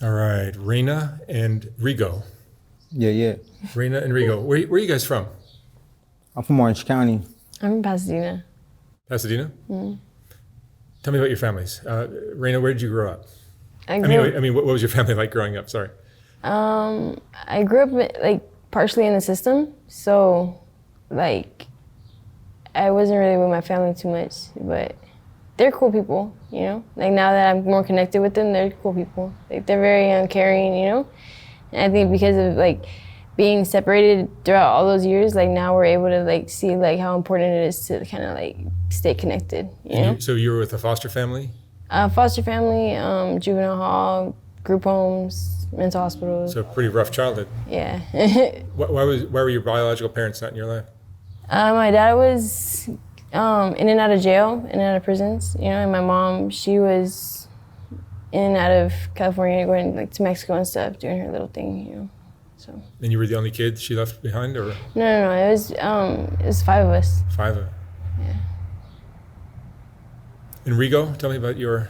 All right, Reina and Rigo. Yeah. Reina and Rigo. Where are you guys from? I'm from Orange County. I'm in Pasadena. Pasadena? Tell me about your families. Reina, where did you grow up? I grew up, What was your family like growing up? Sorry. I grew up like partially in the system, so like I wasn't really with my family too much, but they're cool people, you know. Like now that I'm more connected with them, they're cool people. Like they're very caring, you know. And I think because of like being separated throughout all those years, like now we're able to like see like how important it is to kind of like stay connected, you know. So you were with a foster family? Foster family, juvenile hall, group homes, mental hospitals. So a pretty rough childhood. Yeah. Why were your biological parents not in your life? My dad was in and out of jail, in and out of prisons, you know, and my mom, she was in and out of California, going like to Mexico and stuff, doing her little thing, you know. So. And you were the only kid she left behind, or? No. It was five of us. Five of. Yeah. And Rigo, tell me about your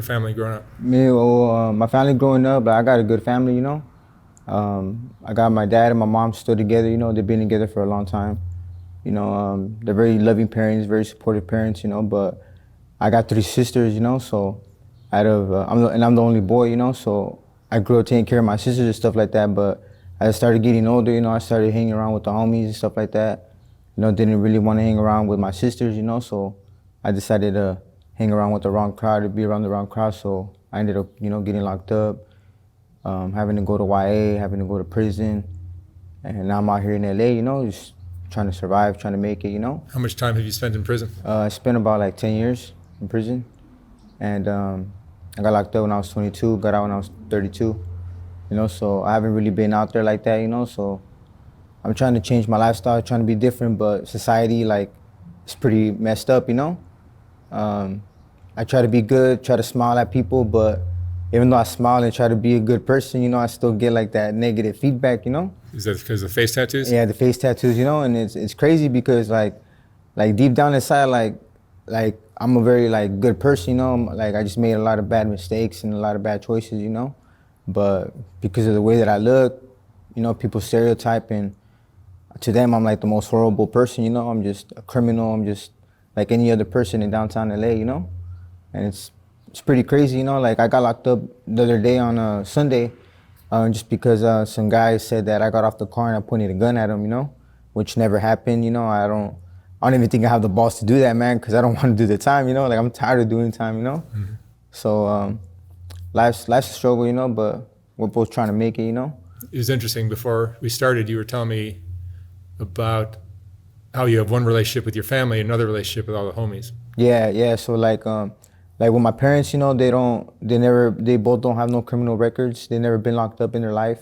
family growing up. My family growing up, I got a good family, you know. I got my dad and my mom still together, you know. They've been together for a long time. You know, they're very loving parents, very supportive parents, you know. But I got three sisters, you know. So I'm the only boy, you know. So I grew up taking care of my sisters and stuff like that. But as I started getting older, you know, I started hanging around with the homies and stuff like that. You know, didn't really want to hang around with my sisters, you know. So I decided to hang around with the wrong crowd, to be around the wrong crowd. So I ended up, you know, getting locked up, having to go to YA, having to go to prison. And now I'm out here in LA, you know, just trying to survive, trying to make it, you know. How much time have you spent in prison? I spent about like 10 years in prison. And I got locked up when I was 22, got out when I was 32. You know, so I haven't really been out there like that, you know. So I'm trying to change my lifestyle, trying to be different, but society, like, it's pretty messed up, you know. I try to be good, try to smile at people, but even though I smile and try to be a good person, you know, I still get like that negative feedback, you know. Is that because of the face tattoos? Yeah, the face tattoos, you know, and it's crazy because like deep down inside, like I'm a very like good person, you know. Like I just made a lot of bad mistakes and a lot of bad choices, you know. But because of the way that I look, you know, people stereotype, and to them I'm like the most horrible person, you know. I'm just a criminal. I'm just like any other person in downtown LA, you know. And it's pretty crazy, you know. Like I got locked up the other day on a Sunday, just because some guy said that I got off the car and I pointed a gun at him, you know, which never happened, you know. I don't even think I have the balls to do that, man, because I don't want to do the time, you know. Like I'm tired of doing time, you know. Mm-hmm. So life's a struggle, you know, but we're both trying to make it, you know. It was interesting. Before we started, you were telling me about how you have one relationship with your family, another relationship with all the homies. Yeah. So like with my parents, you know, they both don't have no criminal records. They never been locked up in their life.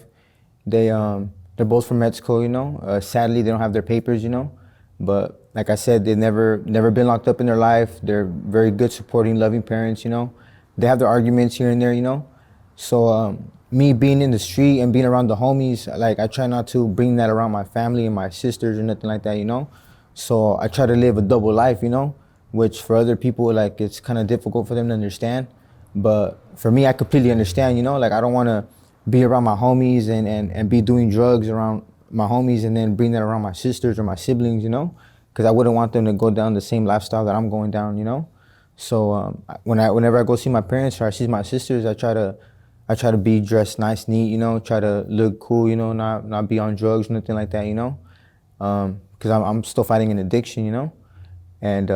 They're both from Mexico, you know. Sadly, they don't have their papers, you know. But like I said, they never been locked up in their life. They're very good, supporting, loving parents, you know. They have their arguments here and there, you know. So me being in the street and being around the homies, like I try not to bring that around my family and my sisters or nothing like that, you know. So I try to live a double life, you know, which for other people, like it's kind of difficult for them to understand. But for me, I completely understand, you know. Like I don't want to be around my homies and be doing drugs around my homies and then bring that around my sisters or my siblings, you know, because I wouldn't want them to go down the same lifestyle that I'm going down, you know. So whenever I go see my parents or I see my sisters, I try to be dressed nice, neat, you know, try to look cool, you know, not be on drugs, nothing like that, you know, because I'm still fighting an addiction, you know, and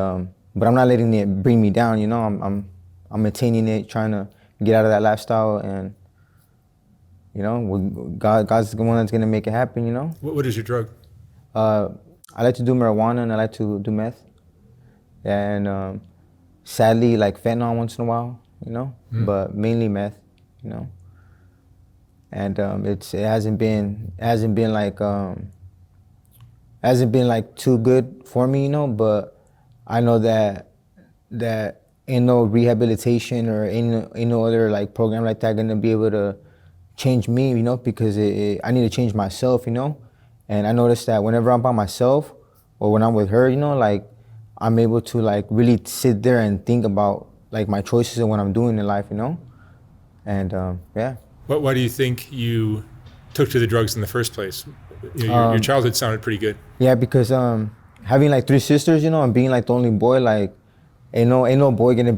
but I'm not letting it bring me down, you know. I'm maintaining it, trying to get out of that lifestyle, and you know, God's the one that's gonna make it happen, you know. What is your drug? I like to do marijuana and I like to do meth, and sadly, like fentanyl once in a while, you know, but mainly meth, you know. And it hasn't been like too good for me, you know. But I know that ain't no rehabilitation or ain't no other like program like that gonna be able to change me, you know, because I need to change myself, you know. And I noticed that whenever I'm by myself or when I'm with her, you know, like I'm able to like really sit there and think about like my choices and what I'm doing in life, you know. And yeah. Why do you think you took to the drugs in the first place? Your childhood sounded pretty good. Yeah, because having like 3 sisters, you know, and being like the only boy, like ain't no boy gonna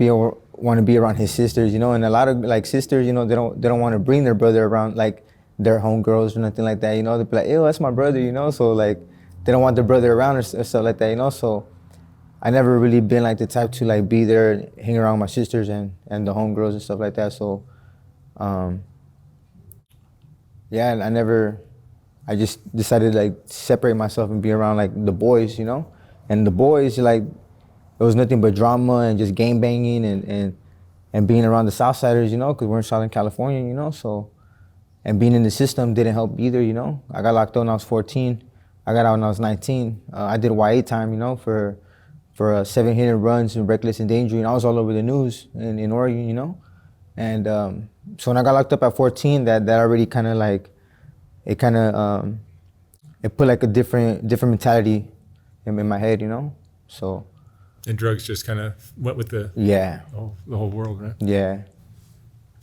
want to be around his sisters, you know. And a lot of like sisters, you know, they don't want to bring their brother around like their homegirls or nothing like that, you know. They be like, ew, that's my brother, you know. So like they don't want their brother around or stuff like that, you know. So I never really been like the type to like be there, hang around with my sisters and the homegirls and stuff like that. So yeah, I just decided to like separate myself and be around like the boys, you know. And the boys, like, it was nothing but drama and just gang banging and being around the Southsiders, you know, because we're in Southern California, you know. So, and being in the system didn't help either, you know. I got locked up when I was 14. I got out when I was 19. I did YA time, you know, for 7 hit and runs and reckless endangering. I was all over the news in Oregon, you know. And so when I got locked up at 14, that already kind of like, it kind of, it put like a different mentality in my head, you know. So. And drugs just kind of went with the whole world, right? Yeah.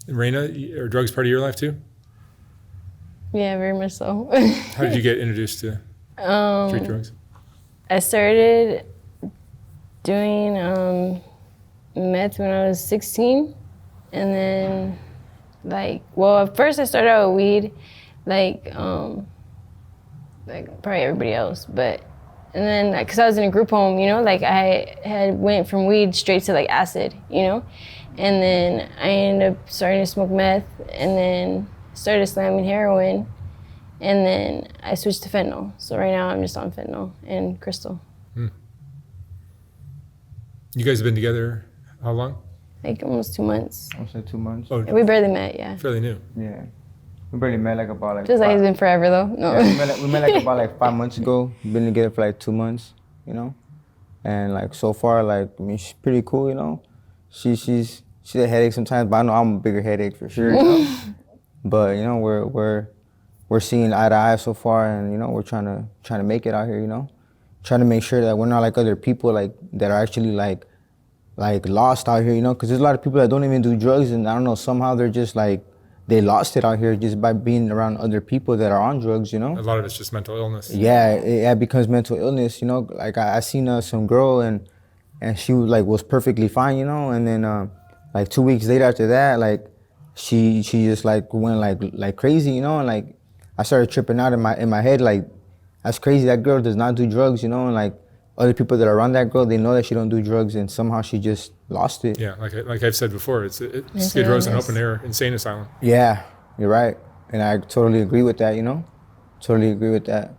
And Raina, are drugs part of your life too? Yeah, very much so. How did you get introduced to street drugs? I started doing meth when I was 16, and then at first I started out with weed, like probably everybody else, and then because I was in a group home, you know, like I had went from weed straight to like acid, you know, and then I ended up starting to smoke meth, and then started slamming heroin, and then I switched to fentanyl. So right now I'm just on fentanyl and crystal. You guys have been together how long? Like almost 2 months. Almost like 2 months. Oh, We barely met, yeah. fairly new. Yeah. We barely met like about like. Feels like it's been forever though. No. Yeah, we met like about like 5 months ago. Been together for like 2 months, you know, and like so far, like, I mean, she's pretty cool, you know. She's a headache sometimes, but I know I'm a bigger headache for sure, you know. But you know, we're seeing eye to eye so far, and you know, we're trying to make it out here, you know, trying to make sure that we're not like other people like that are actually like lost out here, you know, because there's a lot of people that don't even do drugs, and I don't know, somehow they're just like, they lost it out here just by being around other people that are on drugs, you know. A lot of it's just mental illness. Yeah, it becomes mental illness, you know. Like I seen some girl and she was perfectly fine, you know, and then like 2 weeks later after that, like she just like went like crazy, you know, and like I started tripping out in my head, like, that's crazy, that girl does not do drugs, you know, and like other people that are around that girl, they know that she don't do drugs, and somehow she just lost it. Yeah, like I've said before, it's Skid Row's an open air insane asylum. Yeah, you're right, and I totally agree with that. You know, totally agree with that.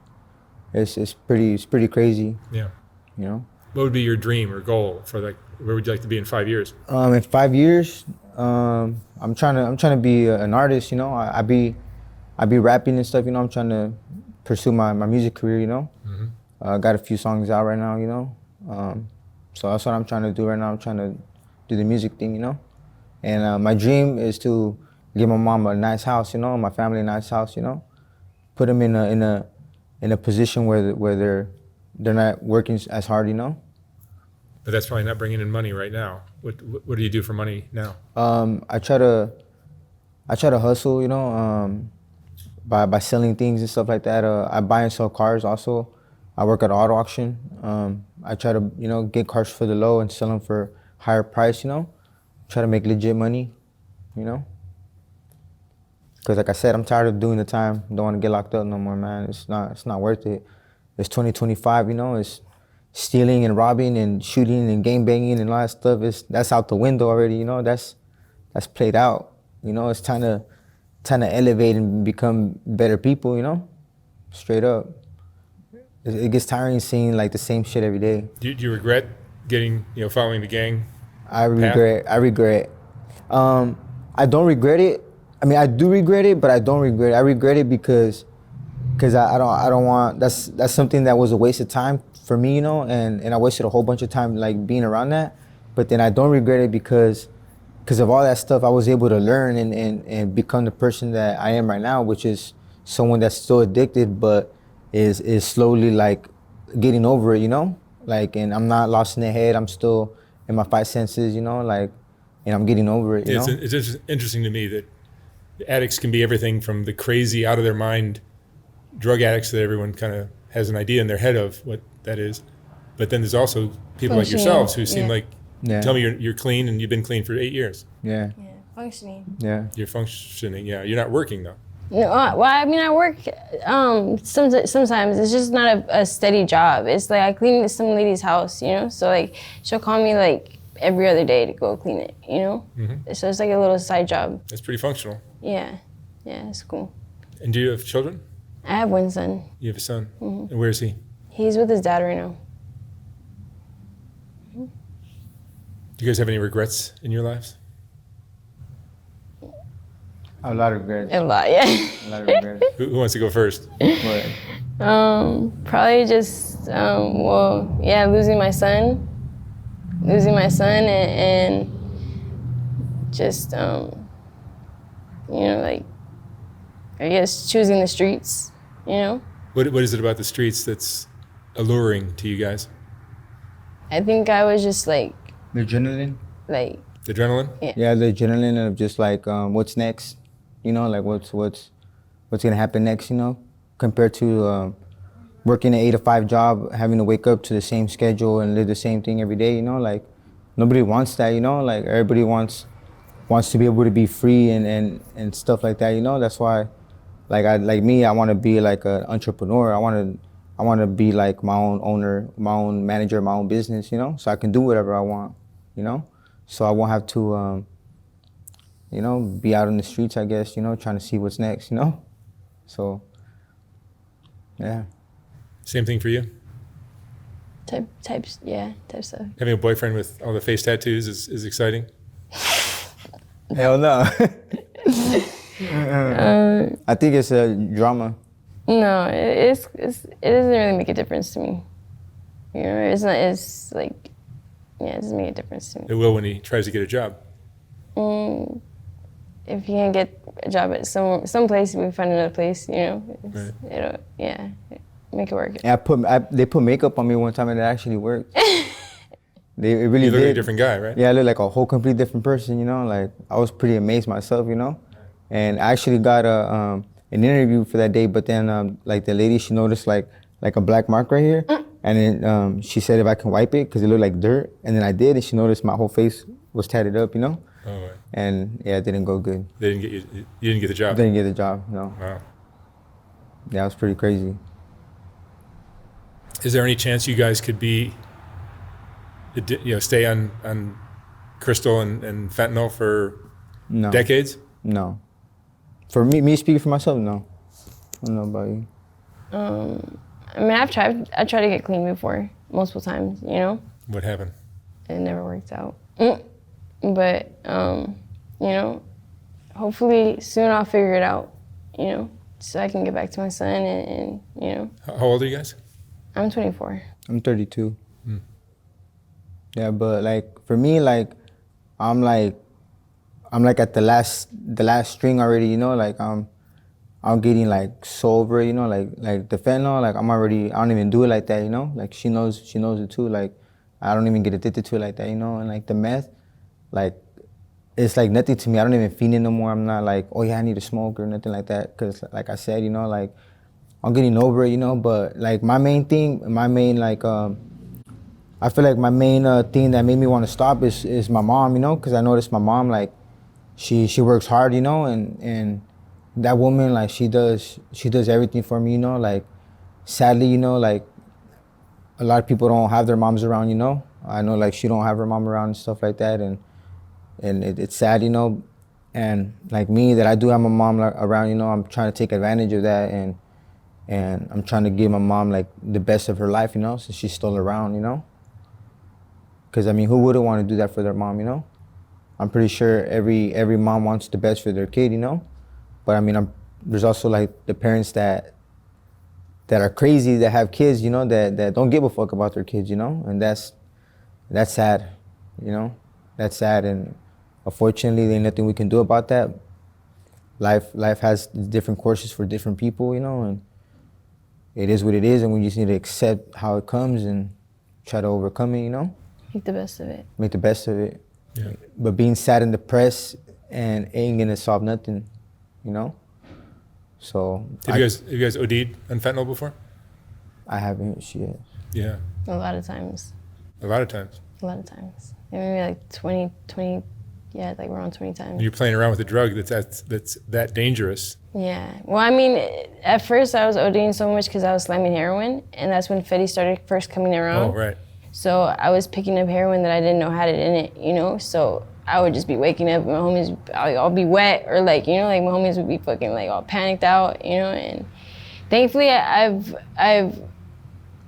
It's pretty crazy. Yeah. You know. What would be your dream or goal for like where would you like to be in 5 years? In 5 years, I'm trying to be an artist. You know, I be rapping and stuff. You know, I'm trying to pursue my music career. You know. Mm-hmm. Got a few songs out right now, you know. So that's what I'm trying to do right now. I'm trying to do the music thing, you know. And my dream is to give my mom a nice house, you know, my family a nice house, you know. Put them in a position where they're not working as hard, you know. But that's probably not bringing in money right now. What do you do for money now? I try to hustle, you know, by selling things and stuff like that. I buy and sell cars also. I work at an auto auction. I try to, you know, get cars for the low and sell them for higher price, you know. Try to make legit money, you know. Because like I said, I'm tired of doing the time. Don't want to get locked up no more, man. It's not worth it. It's 2025, you know. It's stealing and robbing and shooting and gang banging and all that stuff. That's out the window already, you know. That's played out, you know. It's time to elevate and become better people, you know. Straight up. It gets tiring seeing like the same shit every day. Do you regret following the gang? I regret. I don't regret it. I mean, I do regret it, but I don't regret it. I regret it because I don't want. That's something that was a waste of time for me, you know, and I wasted a whole bunch of time like being around that. But then I don't regret it because of all that stuff I was able to learn and become the person that I am right now, which is someone that's still addicted, but is slowly like getting over it, you know? Like, and I'm not lost in the head. I'm still in my 5 senses, you know, like, and I'm getting over it, you know? It's interesting to me that addicts can be everything from the crazy, out of their mind drug addicts that everyone kind of has an idea in their head of what that is. But then there's also people like Functioning, yourselves who seem yeah. like, Yeah. tell me you're clean and you've been clean for 8 years. Yeah. Yeah, functioning. Yeah. You're functioning. Yeah. You're not working though. No, well, I mean, I work sometimes. It's just not a steady job. It's like I clean some lady's house, you know? So like she'll call me like every other day to go clean it, you know? Mm-hmm. So it's like a little side job. That's pretty functional. Yeah, yeah, it's cool. And do you have children? I have one son. You have a son. And where is he? He's with his dad right now. Do you guys have any regrets in your lives? A lot of regrets. A lot, yeah. A lot of regrets. Who wants to go first? But Probably just, well, yeah, losing my son and just, you know, like, I guess choosing the streets, you know? What is it about the streets that's alluring to you guys? I think I was just the adrenaline. like, The adrenaline? Yeah, the adrenaline of just like what's next, you know, like what's gonna happen next, you know, compared to working an 8 to 5 job, having to wake up to the same schedule and live the same thing every day, you know, like nobody wants that, you know, like everybody wants to be able to be free and stuff like that, you know. That's why, like I want to be like an entrepreneur. I want to be like my own owner, my own manager, my own business, you know, so I can do whatever I want, you know. So I won't have to, you know, be out in the streets, I guess, you know, trying to see what's next, you know. So, yeah. Same thing for you? type stuff. Having a boyfriend with all the face tattoos is exciting? Hell no. I think it's a drama. No, it doesn't really make a difference to me. You know, it's not. It's like, yeah, it doesn't make a difference to me. It will when he tries to get a job. If you can't get a job at some place, we can find another place. You know, Right. it'll make it work. Yeah, they put makeup on me one time and it actually worked. It really You look did. like a different guy, right? Yeah, I look like a whole complete different person, you know. Like I was pretty amazed myself, you know. And I actually got an interview for that day, but then like the lady, she noticed like a black mark right here, and then she said if I can wipe it because it looked like dirt, and then I did, and she noticed my whole face was tatted up, you know. Oh, right. And yeah, it didn't go good. They didn't get you. You didn't get the job. Didn't get the job, no. Wow. Yeah, it was pretty crazy. Is there any chance you guys could be, stay on crystal and fentanyl for No. decades? No. For me speaking for myself, no. I don't know about you. I mean, I tried to get clean before, multiple times. You know, What happened? it never worked out. But you know, hopefully soon I'll figure it out. You know, so I can get back to my son and you know. How old are you guys? I'm 24. I'm 32. Yeah, but like for me, like I'm like at the last string already, you know, like I'm getting like so over it, you know, like the fentanyl, like I don't even do it like that, you know, like she knows it too, like I don't even get addicted to it like that, you know, and like the meth, like it's like nothing to me. I don't even feel it no more. I'm not like, oh yeah, I need to smoke or nothing like that, because like I said, you know, like I'm getting over it, you know, but like I feel like my main thing that made me want to stop is my mom, you know, because I noticed my mom, like she works hard, you know, and that woman, like she does everything for me, you know, like sadly, you know, like a lot of people don't have their moms around, you know. I know like she don't have her mom around and stuff like that, and it's sad, you know, and like me that I do have my mom around, you know, I'm trying to take advantage of that, and I'm trying to give my mom like the best of her life, you know, since she's still around, you know. Because I mean, who wouldn't want to do that for their mom, you know? I'm pretty sure every mom wants the best for their kid, you know. But I mean, there's also like the parents that are crazy, that have kids, you know, that don't give a fuck about their kids, you know, and that's sad, you know. That's sad, and unfortunately, there's nothing we can do about that. Life has different courses for different people, you know, and it is what it is, and we just need to accept how it comes and try to overcome it, you know. Make the best of it. Make the best of it. Yeah. But being sad and depressed and ain't gonna solve nothing. you know. So Have you guys OD'd on fentanyl before? I haven't. She has. Yeah, A lot of times. a lot of times. A lot of times. Maybe like 20, yeah, like around 20 times. You're playing around with a drug that's that dangerous. Yeah. Well, I mean, at first I was ODing so much because I was slamming heroin, and that's when Fetty started first coming around. Oh, right. So I was picking up heroin that I didn't know had it in it, you know? So I would just be waking up and my homies, I'll be wet, or like, you know, like my homies would be fucking like all panicked out, you know? And thankfully I've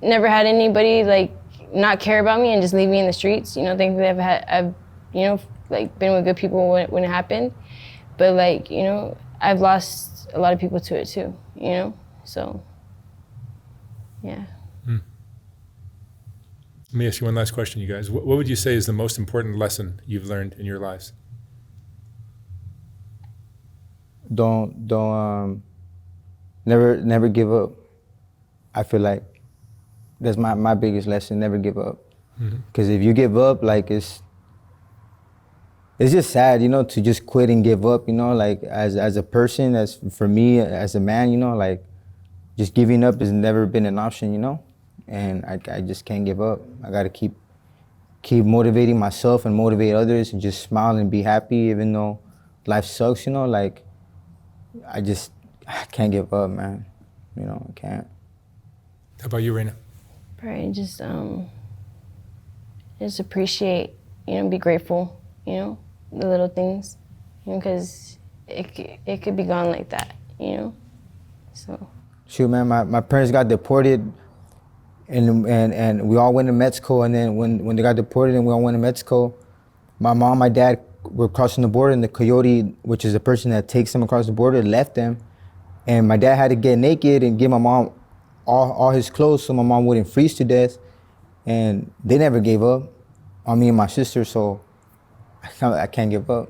never had anybody like not care about me and just leave me in the streets, you know? Thankfully I've you know, like been with good people when it happened. But like, you know, I've lost a lot of people to it too, you know? So, yeah. Let me ask you one last question, you guys. What would you say is the most important lesson you've learned in your lives? Never give up. I feel like that's my biggest lesson. Never give up. Because if you give up, like it's just sad, you know, to just quit and give up, you know, like as a person, as for me, as a man, you know, like just giving up has never been an option, you know, and I just can't give up. I gotta keep motivating myself and motivate others and just smile and be happy even though life sucks, you know, like I can't give up, man, you know, I can't. How about you, Raina? Probably just appreciate, you know, be grateful, you know, the little things, you know, because it could be gone like that, you know, so. Shoot, man, my parents got deported and we all went to Mexico, and then when they got deported and we all went to Mexico, my mom, my dad were crossing the border, and the coyote, which is the person that takes them across the border, left them, and my dad had to get naked and give my mom all his clothes so my mom wouldn't freeze to death, and they never gave up on me and my sister, so I can't give up,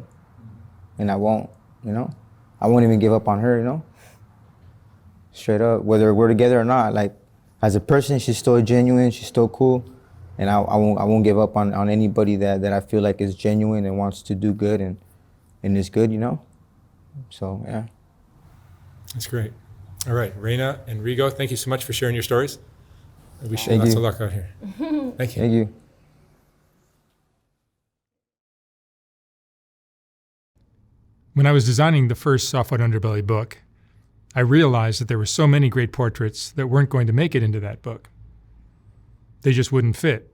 and I won't, you know? I won't even give up on her, you know? Straight up, whether we're together or not, like, as a person, she's still genuine, she's still cool, and I won't give up on anybody that I feel like is genuine and wants to do good and is good, you know? So, yeah. That's great. All right, Reina and Rigo, thank you so much for sharing your stories. I wish you Thank lots you. of luck out here. Thank you. Thank you. When I was designing the first Soft White Underbelly book, I realized that there were so many great portraits that weren't going to make it into that book. They just wouldn't fit.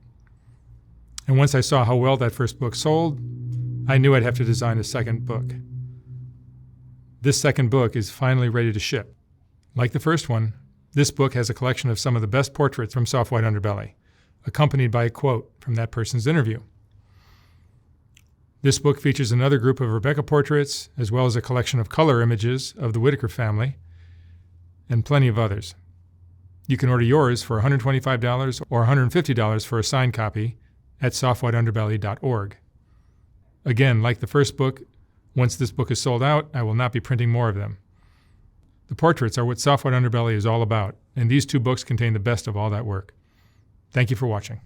And once I saw how well that first book sold, I knew I'd have to design a second book. This second book is finally ready to ship. Like the first one, this book has a collection of some of the best portraits from Soft White Underbelly, accompanied by a quote from that person's interview. This book features another group of Rebecca portraits, as well as a collection of color images of the Whitaker family, and plenty of others. You can order yours for $125 or $150 for a signed copy at softwhiteunderbelly.org. Again, like the first book, once this book is sold out, I will not be printing more of them. The portraits are what Soft White Underbelly is all about, and these two books contain the best of all that work. Thank you for watching.